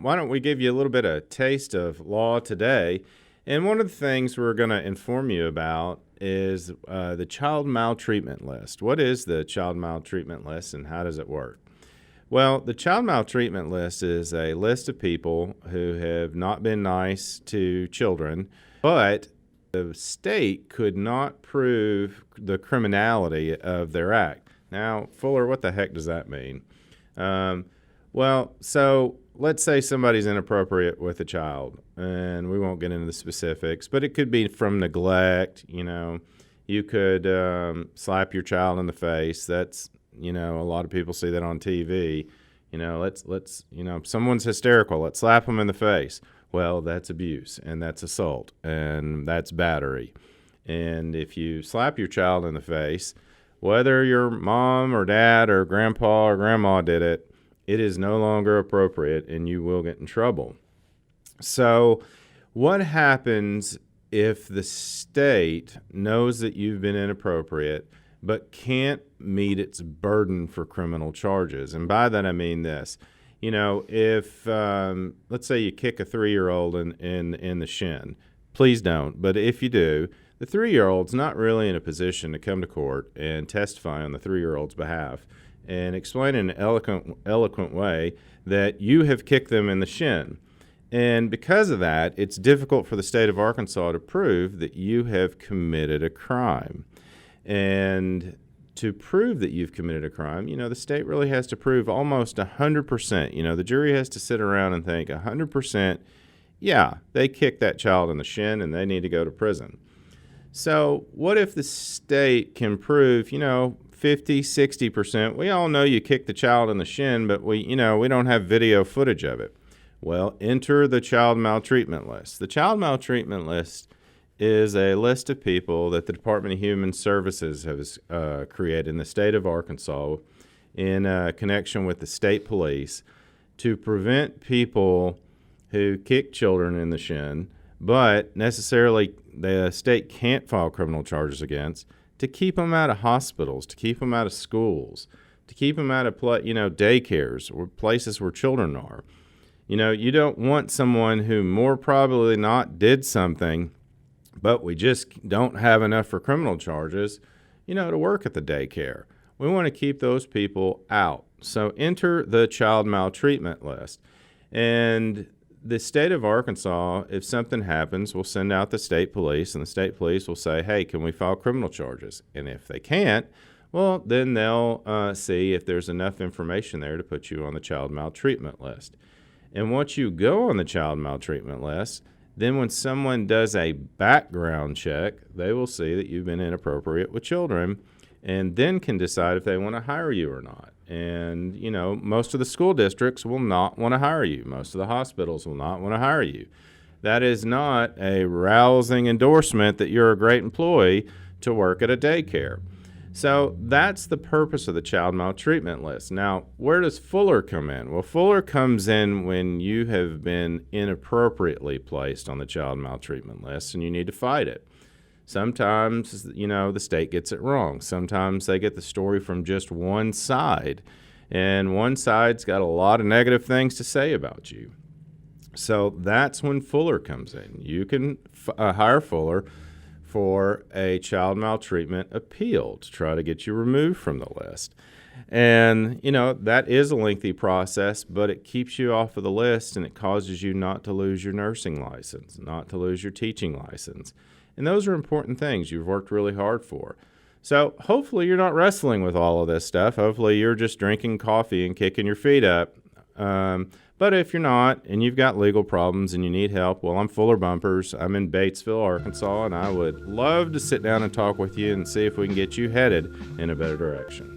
Why don't we give you a little bit of taste of law today? And one of the things we're going to inform you about is the child maltreatment list. What is the child maltreatment list and how does it work? Well, the child maltreatment list is a list of people who have not been nice to children, but the state could not prove the criminality of their act. Now, Fuller, what the heck does that mean? So let's say somebody's inappropriate with a child, and we won't get into the specifics, but it could be from neglect. You could slap your child in the face. That's, a lot of people see that on TV. Someone's hysterical, let's slap them in the face. Well, that's abuse, and that's assault, and that's battery. And if you slap your child in the face, whether your mom or dad or grandpa or grandma did it, it is no longer appropriate and you will get in trouble. So what happens if the state knows that you've been inappropriate but can't meet its burden for criminal charges? And by that I mean this. If let's say you kick a 3-year-old in the shin, please don't. But if you do, the 3-year-old's not really in a position to come to court and testify on the 3-year-old's behalf and explain in an eloquent way that you have kicked them in the shin. And because of that, it's difficult for the state of Arkansas to prove that you have committed a crime. And to prove that you've committed a crime, the state really has to prove almost 100%. The jury has to sit around and think 100%, yeah, they kicked that child in the shin and they need to go to prison. So what if the state can prove, 50, 60%? We all know you kicked the child in the shin, but we don't have video footage of it. Well, enter the child maltreatment list. The child maltreatment list is a list of people that the Department of Human Services has created in the state of Arkansas in connection with the state police to prevent people who kick children in the shin, but necessarily the state can't file criminal charges against, to keep them out of hospitals, to keep them out of schools, to keep them out of daycares or places where children are. You don't want someone who more probably not did something, but we just don't have enough for criminal charges, to work at the daycare. We want to keep those people out. So enter the child maltreatment list. And the state of Arkansas, if something happens, will send out the state police, and the state police will say, hey, can we file criminal charges? And if they can't, well, then they'll see if there's enough information there to put you on the child maltreatment list. And once you go on the child maltreatment list, then when someone does a background check, they will see that you've been inappropriate with children and then can decide if they want to hire you or not. And, most of the school districts will not want to hire you. Most of the hospitals will not want to hire you. That is not a rousing endorsement that you're a great employee to work at a daycare. So that's the purpose of the child maltreatment list. Now, where does Fuller come in? Well, Fuller comes in when you have been inappropriately placed on the child maltreatment list and you need to fight it. Sometimes, the state gets it wrong. Sometimes they get the story from just one side, and one side's got a lot of negative things to say about you. So that's when Fuller comes in. You can hire Fuller for a child maltreatment appeal to try to get you removed from the list. And, that is a lengthy process, but it keeps you off of the list and it causes you not to lose your nursing license, not to lose your teaching license. And those are important things you've worked really hard for. So hopefully you're not wrestling with all of this stuff. Hopefully you're just drinking coffee and kicking your feet up. But if you're not and you've got legal problems and you need help, well, I'm Fuller Bumpers. I'm in Batesville, Arkansas, and I would love to sit down and talk with you and see if we can get you headed in a better direction.